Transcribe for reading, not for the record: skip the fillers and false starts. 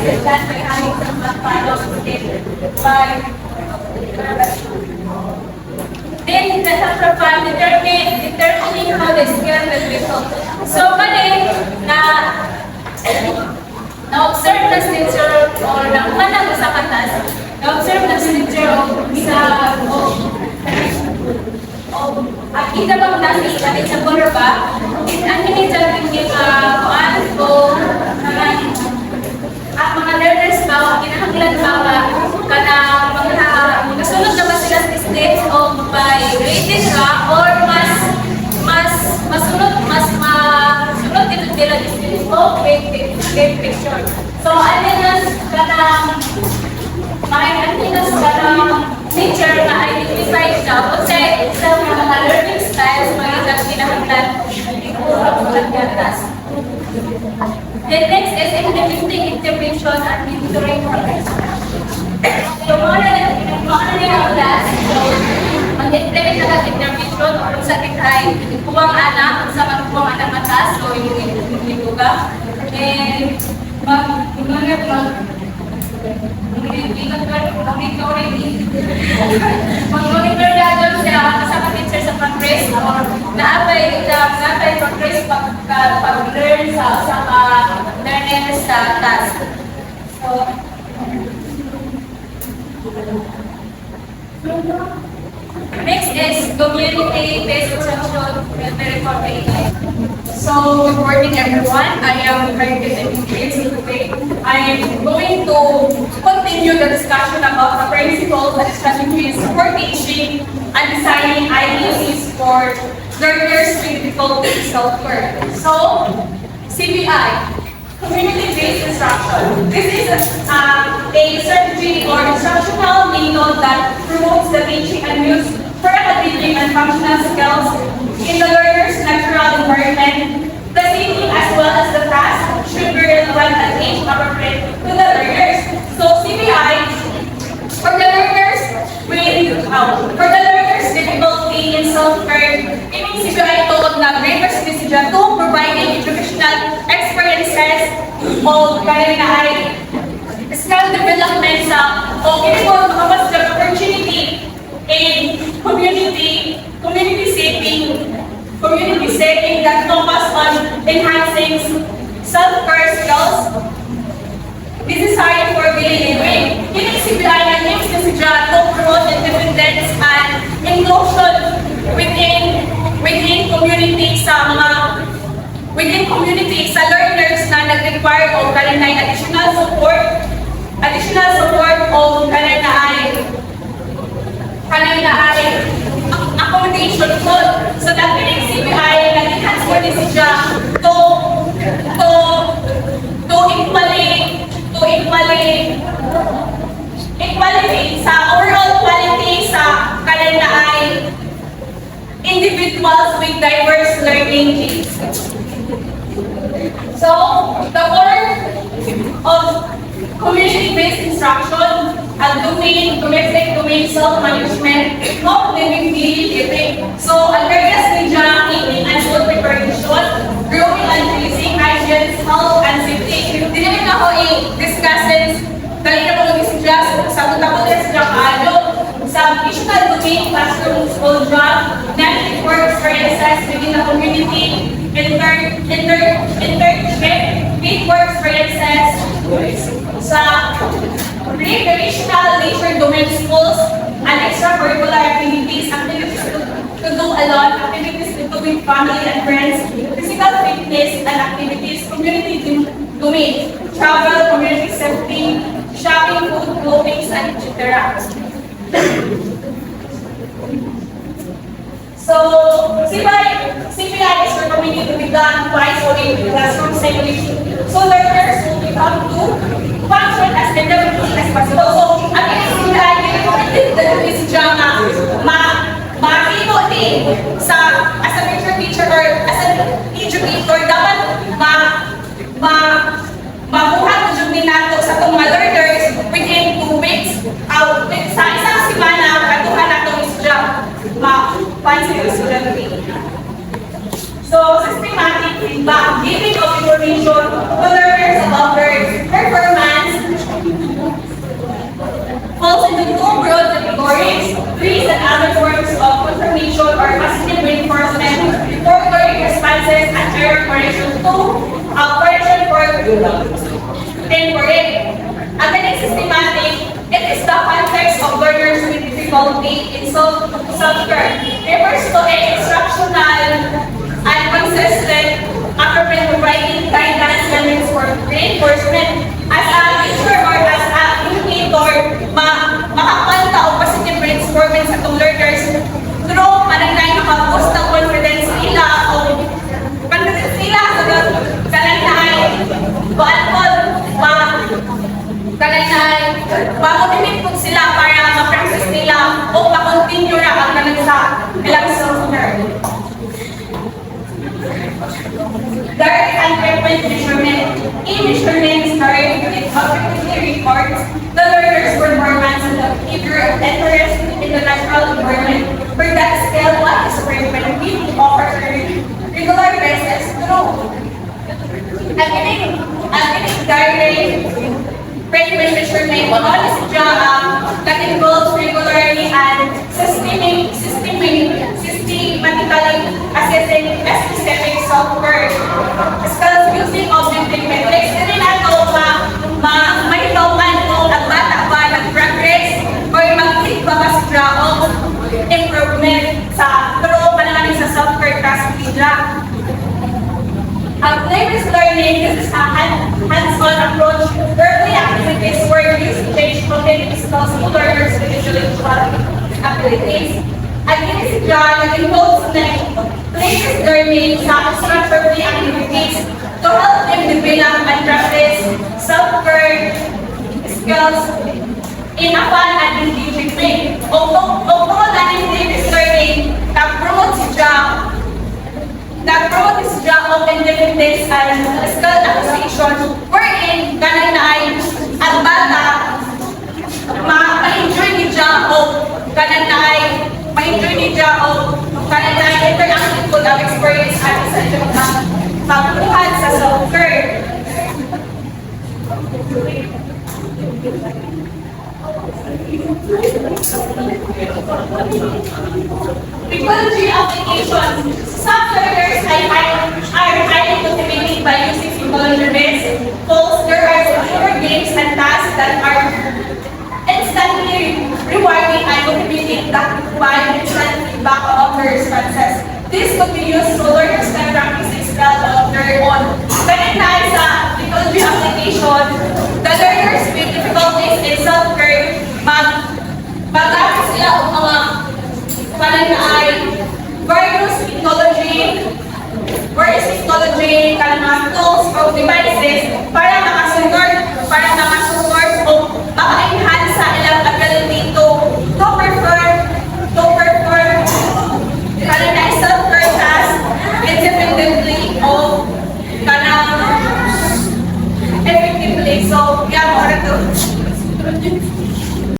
is that by having some follow by then the from determining how the skill will be taught. So mali na-observe na teacher or nangmanang sa katas, na-observe na teacher kita bang nasi sa kurba, ang hinidyan yung kuan o ang mga learners ba, kinahanglan ba kanang kasunod na ba sila sa stage o by graded ka or masunod dito nila stage o big picture. So, aninas kanang teacher na identify siya kasi sa mga learning styles mga kinahanglan sa class. The next is implementing intervention and mentoring programs. So, mga nila class, mag-implement na intervention o sa kitay, kuwang anak, sa magkuwang anak matas, so yung libuga. And mag-monitor na doon sila kasama teacher sa progress or naabay progress pag-learn sa learners sa task. So, next is community-based instruction with very important. So, good morning everyone. I am very busy today. I am going to continue the discussion about the principles and strategies for teaching and designing IECs for learners with difficulty self-work. So, CBI, community-based instruction. This is a strategy or instructional method that promotes the teaching and use for academic and functional skills in the learner's natural environment. The thinking as well as the task should be relevant and age appropriate to the learners. So CBI, for the learners difficulty in self-work, ini CBI tungkol na greater sila to providing educational experiences o kaya na ay skill development sa o kaya makapas the opportunity in community setting that focus on enhancing self-care skills necessary for daily living. Ini CBI na aims na siya to promote independence and inclusion within community sa learners na nag-require o kalinay additional support o kalinay accommodation food. So that meaning CBI nag-enhance mo din siya to equality sa overall quality sa kalinay individuals with diverse learning needs. So, the work of community-based instruction and domestic domain self-management of living daily living. So, awareness media, eating and food preparation, growing and raising hygiene, health and safety. Dinamin ako i-discusses dahil na po mag-suggest sa utang ko sa kaano sa additional domain classroom school job, network work experiences within the community, internship, big work experiences sa recreational nature domain schools and extracurricular activities to do alone, activities to do with family and friends, physical fitness and activities, community domain, travel, community safety, shopping, food, clothing, and etc. So, CPI is recommended to be done twice a week in classroom simulation. So, learners will become to function as independently as possible. So, ang CPI recommended that is drama makito din sa as a teacher or as an educator dapat mabuhat mo yung minato sa itong mga learners within 2 weeks. Sa isang simana, katuhan na itong isdra ma-fancy yung student. So, systematic feedback, giving of information to learners about their performance temporary. Ang galing systematic, it is the context of learners with difficulty in self-care. Refers to a instructional and consistent appropriate providing guidance and reinforcement as a teacher or as a educator, makakanta o positive reinforcement sa itong learners through managay makaboost ng confidence nila o confidence nila sa kalanay kalanay pa-motivate po sila para ma-practice nila o pa-continue na ang kalang sa ilang self-care. Direct and frequent measurement. Key measurements are objectively reports the learner's performance and the behavior interest in the natural environment. For that scale, what is frequent? We offer regular basis through academic direct frequent measurement on is that involves regularly and systematically assessing a specific software skills using objective metrics. Hindi na ito mahitawan kung ang bata ba nag-progress or mag-click ba ba sa of improvement sa through panalangin sa software task nila. Language learning is a hands-on approach. Early activities were used to change cognitive skills to learners with intellectual abilities. Activities involves language learning sa structured activities to help them develop and practice self-care skills in a fun and engaging way. Overall, language learning promotes this job of independence and skill acquisition wherein kanang naay ang bata ma-enjoy ni siya o kanang naay ma-enjoy ni siya o kanang naay interactive good ang experience at sa iyong pagbuhat sa self-care. Technology applications. Some learners are highly motivated by using technology bits. Tools, there are secure games and tasks that are instantly rewarding and motivating that provide instant feedback of their responses. This could be used so learners can practice excel on their own. When it sa technology application, the learners with difficulties in self-care mag-practice sila o mga pananaay various technology, mga tools o devices para makasupport o maka-enhance sa ilang ability to perform kanang self-care tasks independently o kanang effectively. So, yan mo rin to.